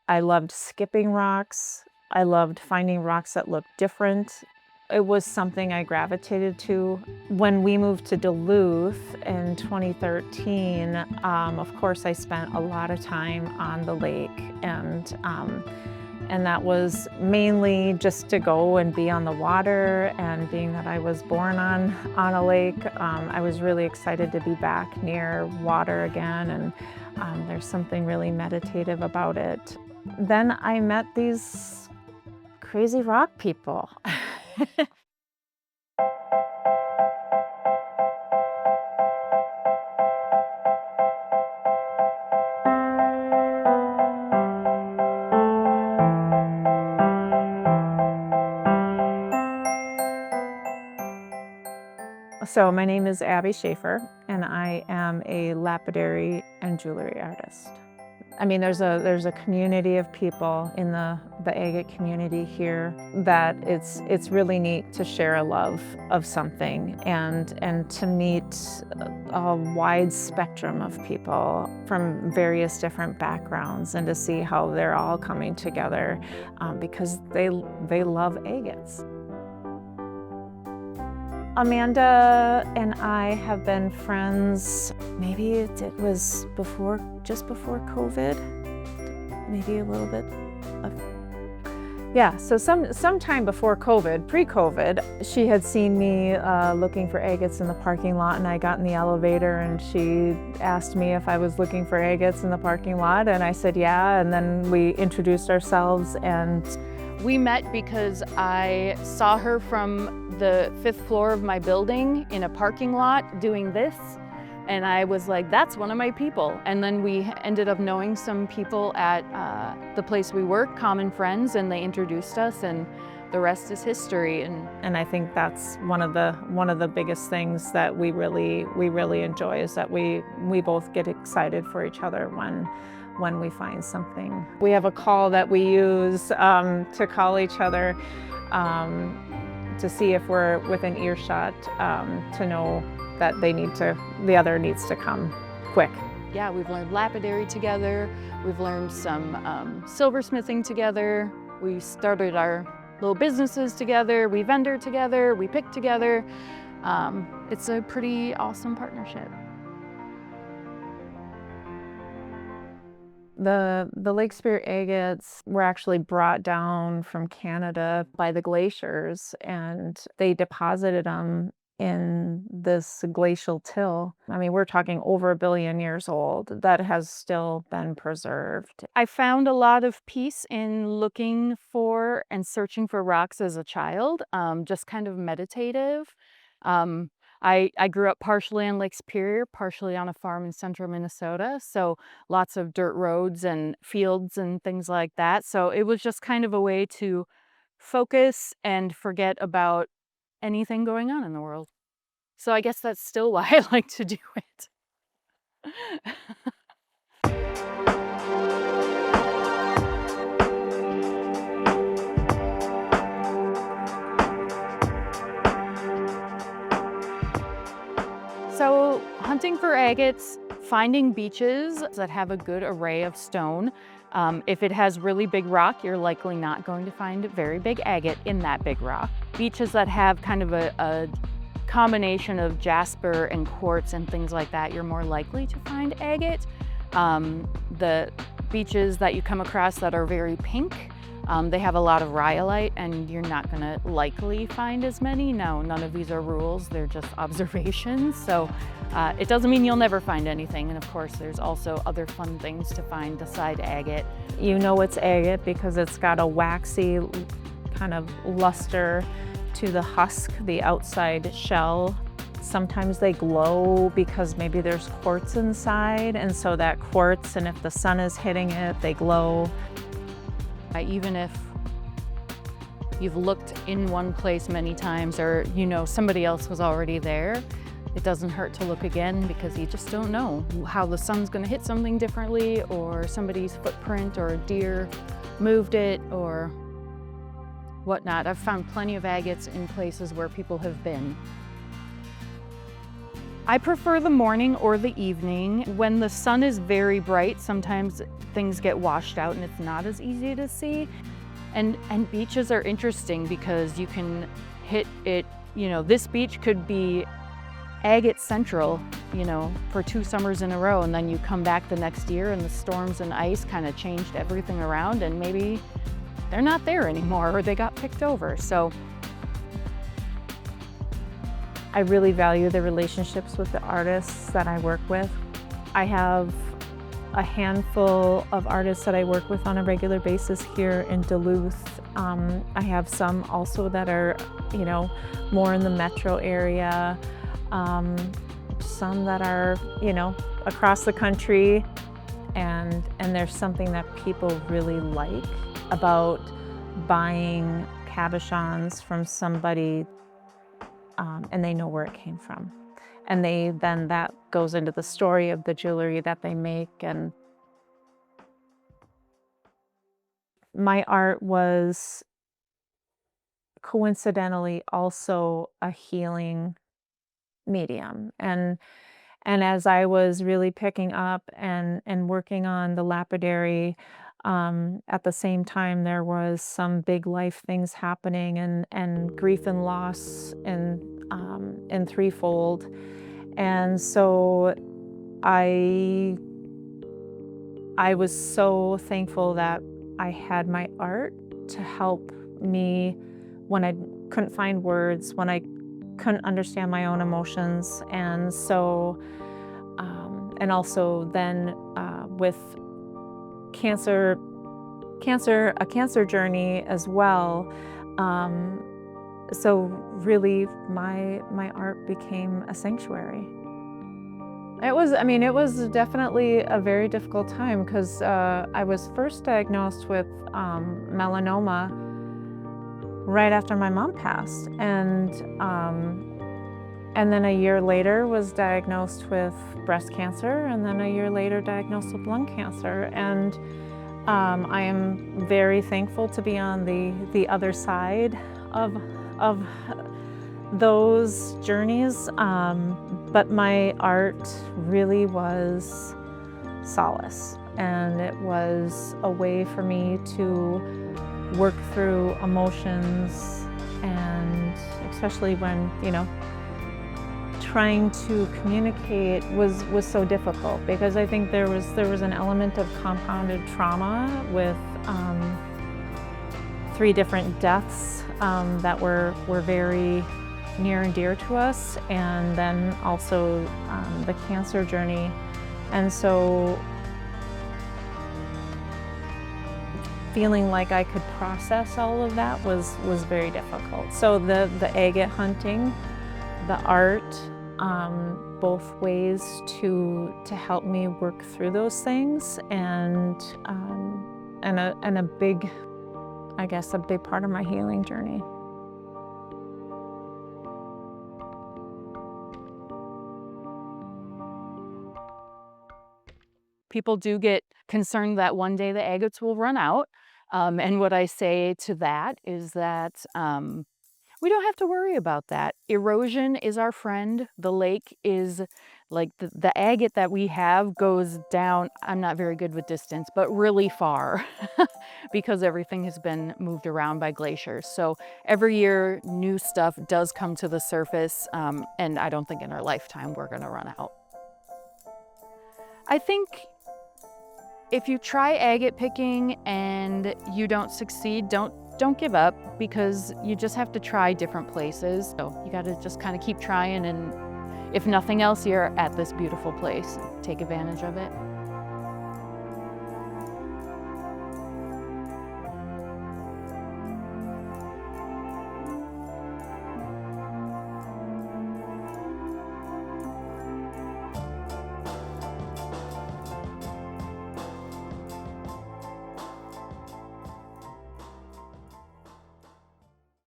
I loved skipping rocks. I loved finding rocks that looked different. It was something I gravitated to. When we moved to Duluth in 2013, of course, I spent a lot of time on the lake, and that was mainly just to go and be on the water. And being that I was born on a lake, I was really excited to be back near water again, and there's something really meditative about it. Then I met these crazy rock people. So my name is Abby Schaefer, and I am a lapidary and jewelry artist. I mean, there's a community of people in the agate community here that it's really neat to share a love of something and to meet a wide spectrum of people from various different backgrounds and to see how they're all coming together because they love agates. Amanda and I have been friends, maybe it was just before COVID, maybe a little bit of, yeah, so sometime before COVID, pre-COVID, she had seen me looking for agates in the parking lot, and I got in the elevator and she asked me if I was looking for agates in the parking lot, and I said yeah, and then we introduced ourselves. And we met because I saw her from the 5th floor of my building in a parking lot doing this, and I was like, that's one of my people. And then we ended up knowing some people at the place we work, common friends, and they introduced us, and the rest is history. And I think that's one of the biggest things that we really enjoy, is that we both get excited for each other when we find something. We have a call that we use to call each other to see if we're within earshot, to know that the other needs to come quick. Yeah, we've learned lapidary together. We've learned some silversmithing together. We started our little businesses together. We vendor together. We pick together. It's a pretty awesome partnership. The Lake Spirit agates were actually brought down from Canada by the glaciers, and they deposited them in this glacial till. I mean, we're talking over 1 billion years old that has still been preserved. I found a lot of peace in looking for and searching for rocks as a child, just kind of meditative. I grew up partially on Lake Superior, partially on a farm in central Minnesota, so lots of dirt roads and fields and things like that. So it was just kind of a way to focus and forget about anything going on in the world. So I guess that's still why I like to do it. So hunting for agates, finding beaches that have a good array of stone. If it has really big rock, you're likely not going to find a very big agate in that big rock. Beaches that have kind of a combination of jasper and quartz and things like that, you're more likely to find agate. The beaches that you come across that are very pink, they have a lot of rhyolite, and you're not going to likely find as many. No, none of these are rules, they're just observations. So it doesn't mean you'll never find anything. And of course, there's also other fun things to find beside agate. You know it's agate because it's got a waxy kind of luster to the husk, the outside shell. Sometimes they glow because maybe there's quartz inside, and so that quartz, and if the sun is hitting it, they glow. Even if you've looked in one place many times, or you know somebody else was already there, it doesn't hurt to look again, because you just don't know how the sun's going to hit something differently, or somebody's footprint or a deer moved it or whatnot. I've found plenty of agates in places where people have been. I prefer the morning or the evening. When the sun is very bright, sometimes things get washed out and it's not as easy to see. And beaches are interesting because you can hit it, this beach could be Agate Central, for 2 summers in a row, and then you come back the next year and the storms and ice kind of changed everything around, and maybe they're not there anymore or they got picked over. So I really value the relationships with the artists that I work with. I have a handful of artists that I work with on a regular basis here in Duluth. I have some also that are, more in the metro area. Some that are, across the country. And there's something that people really like about buying cabochons from somebody and they know where it came from. And then that goes into the story of the jewelry that they make. And my art was coincidentally also a healing medium. And as I was really picking up and working on the lapidary, at the same time there was some big life things happening and grief and loss in threefold. And so I was so thankful that I had my art to help me when I couldn't find words, when I couldn't understand my own emotions. And so, and also then with a cancer journey as well. So really my art became a sanctuary. It was definitely a very difficult time because I was first diagnosed with melanoma right after my mom passed. And then a year later was diagnosed with breast cancer, and then a year later diagnosed with lung cancer. And I am very thankful to be on the other side of those journeys. But my art really was solace, and it was a way for me to work through emotions, and especially when, trying to communicate was so difficult, because I think there was an element of compounded trauma with 3 different deaths that were very near and dear to us, and then also the cancer journey. And so feeling like I could process all of that was very difficult. So the agate hunting, the art, both ways to help me work through those things, and a big part of my healing journey. People do get concerned that one day the agates will run out. And what I say to that is that we don't have to worry about that. Erosion is our friend. The lake is like the agate that we have goes down, I'm not very good with distance, but really far because everything has been moved around by glaciers. So every year new stuff does come to the surface, and I don't think in our lifetime we're gonna run out. I think if you try agate picking and you don't succeed, don't give up, because you just have to try different places. So you got to just kind of keep trying, and if nothing else, you're at this beautiful place. Take advantage of it.